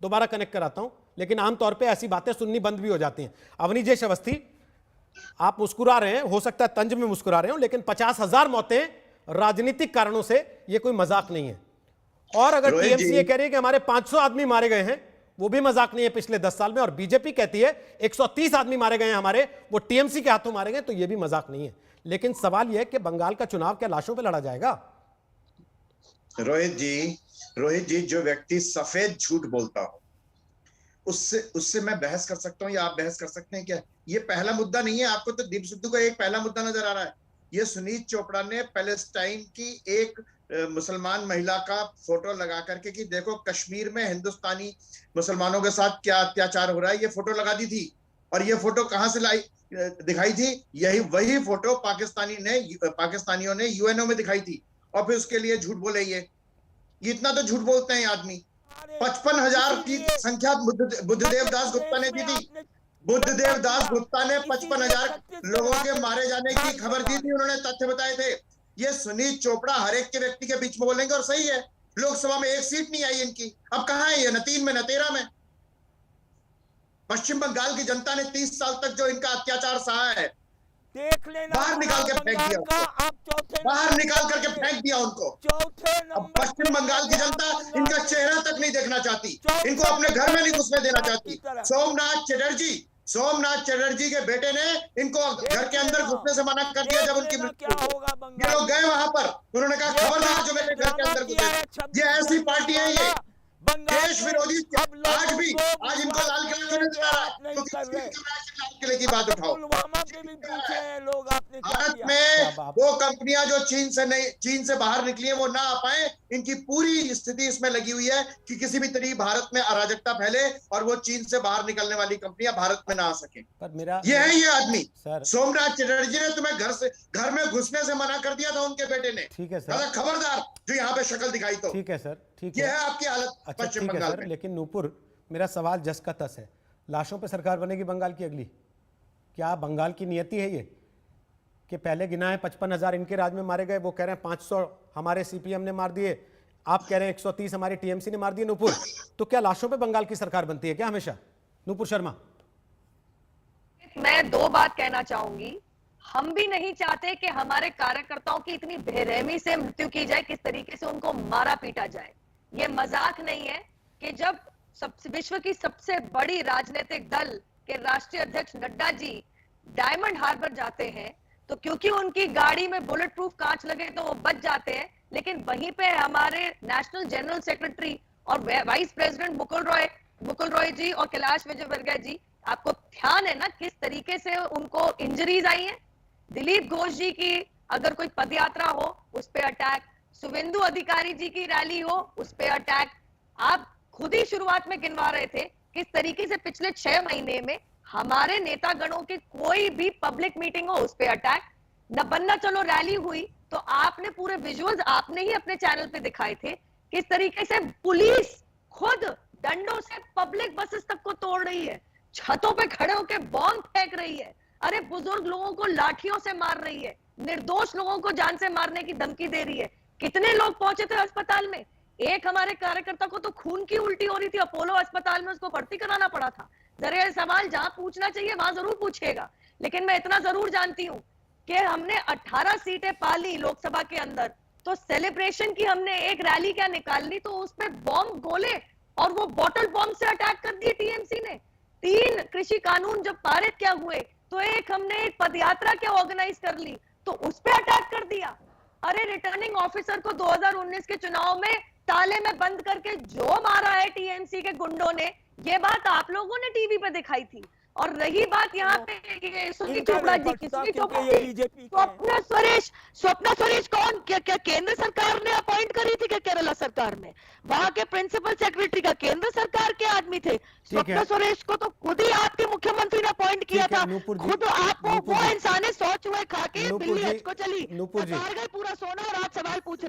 दोबारा कनेक्ट कराता हूं, लेकिन आमतौर पे ऐसी बातें सुननी बंद भी हो जाती हैं। अवनीजेश अवस्थी, आप मुस्कुरा रहे हैं, हो सकता है तंज में मुस्कुरा रहे हो, लेकिन 50,000 मौतें राजनीतिक कारणों से, ये कोई मजाक नहीं है। और अगर रोहित टीएमसी ये जी, कह रही है कि हमारे 500 आदमी मारे गए हैं, वो भी मजाक नहीं है पिछले 10 साल में, और बीजेपी कहती है 130 आदमी मारे गए हैं हमारे, वो टीएमसी के हाथों मारे गए, तो ये भी मजाक नहीं है। लेकिन सवाल यह कि बंगाल का चुनाव क्या लाशों पे लड़ा जाएगा? रोहित जी, जो व्यक्ति सफेद झूठ बोलता हो, उससे मैं बहस कर सकता हूं या आप बहस कर सकते हैं क्या? ये पहला मुद्दा नहीं है। आपको तो दीप सिद्धू का एक पहला मुद्दा नजर आ रहा है। ये सुनीत चोपड़ा ने पैलेस्टाइन की एक मुसलमान महिला का फोटो लगा करके कि देखो कश्मीर में हिंदुस्तानी मुसलमानों के साथ क्या अत्याचार हो रहा है, ये फोटो लगा दी थी। और ये फोटो कहां से दिखाई थी? यही वही फोटो पाकिस्तानियों ने यूएनओ में दिखाई थी, और फिर उसके लिए झूठ बोले। ये इतना तो झूठ बोलते हैं आदमी। 55,000 की संख्या बुद्धदेव दास गुप्ता ने दी थी। बुद्धदेव दास गुप्ता ने 55,000 लोगों के मारे जाने की खबर दी थी, उन्होंने तथ्य बताए थे। ये सुनीत चोपड़ा हर एक के व्यक्ति के बीच में बोलेंगे, और सही है, लोकसभा में एक सीट नहीं आई इनकी। अब कहां है ये? न 3 में न 13 में। पश्चिम बंगाल की जनता ने 30 साल तक जो इनका अत्याचार सहा है, देख लेना, बाहर निकाल के फेंक दिया उनको। बाहर निकाल करके फेंक दिया उनको। अब पश्चिम बंगाल की जनता इनका चेहरा तक नहीं देखना चाहती, इनको अपने घर में नहीं घुसने देना चाहती। सोमनाथ चटर्जी के बेटे ने इनको घर के अंदर घुसने से मना कर दिया जब उनकी मृत्यु हुई। ये लोग गए वहां पर, उन्होंने कहा खबरदार जो मेरे घर के अंदर घुसे। ये ऐसी पार्टी है, ये देश विरोधी। आज इनको लाल किला क्यों नहीं दिला रहा? लाल किले की बात उठाओ। भारत में वो कंपनियां जो चीन से बाहर निकली है, वो ना आ पाए, इनकी पूरी स्थिति इसमें लगी हुई है कि किसी भी तरीके भारत में अराजकता फैले और वो चीन से बाहर निकलने वाली कंपनियां भारत में ना आ सके। ये है ये आदमी। सोमनाथ चटर्जी ने तुम्हें घर में घुसने से मना कर दिया था उनके बेटे ने। ठीक है सर, खबरदार जो यहाँ पे शक्ल दिखाई तो। ठीक है सर, ठीक है। है, ये है आपकी हालत पश्चिम बंगाल में। लेकिन नूपुर, मेरा सवाल जस का तस है, लाशों पे सरकार बनेगी बंगाल की अगली? क्या बंगाल की नियति है ये कि पहले गिना है 55,000 इनके राज में मारे गए, वो कह रहे हैं 500 हमारे सीपीएम ने मार दिए, आप कह रहे हैं 130 हमारी टीएमसी ने मार दिए। नूपुर, तो क्या लाशों पे बंगाल की सरकार बनती है क्या हमेशा? नूपुर शर्मा। मैं 2 बात कहना चाहूंगी। हम भी नहीं चाहते कि हमारे कार्यकर्ताओं की इतनी बेरहमी से मृत्यु की जाए, किस तरीके से उनको मारा पीटा जाए। ये मजाक नहीं है कि जब विश्व की सबसे बड़ी राजनीतिक दल के राष्ट्रीय अध्यक्ष नड्डा जी डायमंड हार्बर जाते हैं, तो क्योंकि उनकी गाड़ी में बुलेट प्रूफ कांच लगे तो वो बच जाते हैं, लेकिन वहीं पे हमारे नेशनल जनरल सेक्रेटरी और वाइस प्रेसिडेंट मुकुल रॉय जी और कैलाश विजयवर्गीय जी, आपको ध्यान है ना किस तरीके से उनको इंजरीज आई हैं। दिलीप घोष जी की अगर कोई पदयात्रा हो उस पे अटैक, शुभेंदु अधिकारी जी की रैली हो उस पे अटैक। आप खुद ही शुरुआत में गिनवा रहे थे किस तरीके से पिछले 6 महीने में हमारे नेतागणों की कोई भी पब्लिक मीटिंग हो उस पे अटैक। न बन्ना चलो रैली हुई तो आपने पूरे विजुअल्स आपने ही अपने चैनल पे दिखाए थे किस तरीके से पुलिस खुद डंडों से पब्लिक बसेस तक को तोड़ रही है, छतों पे खड़े होकर बॉम्ब फेंक रही है, अरे बुजुर्ग लोगों को लाठियों से मार रही है, निर्दोष लोगों को जान से मारने की धमकी दे रही है। कितने लोग पहुंचे थे अस्पताल में? एक हमारे कार्यकर्ता को तो खून की उल्टी हो रही थी, अपोलो अस्पताल में उसको भर्ती कराना पड़ा था। जरा ये सवाल जहां पूछना चाहिए वहां जरूर पूछेगा, लेकिन मैं इतना जरूर जानती हूं कि हमने 18 सीटें पाली लोकसभा के अंदर, तो सेलिब्रेशन की हमने एक रैली क्या निकालनी, तो उस पर बॉम्ब गोले और वो बॉटल बॉम्ब से अटैक कर दिए टीएमसी ने। 3 कृषि कानून जब पारित क्या हुए तो हमने एक पदयात्रा क्या ऑर्गेनाइज कर ली तो उस पर अटैक कर दिया। अरे रिटर्निंग ऑफिसर को 2019 के चुनाव में ताले में बंद करके जो मारा है टीएमसी के गुंडों ने, ये बात आप लोगों ने टीवी पे दिखाई थी। और रही बात यहाँ पे सुनील चोपड़ा जी की, स्वप्ना सुरेश कौन क्या केंद्र सरकार ने अपॉइंट करी थी क्या? केरला सरकार ने, वहां के प्रिंसिपल सेक्रेटरी का केंद्र सरकार के आदमी थे। स्वप्ना सुरेश को तो खुद ही आपके मुख्यमंत्री ने अपॉइंट किया था। खुद आप वो इंसान है, 100 चूहे खा के बिल्ली हज को चली, बाहर गए पूरा सोना और आज सवाल पूछ रहे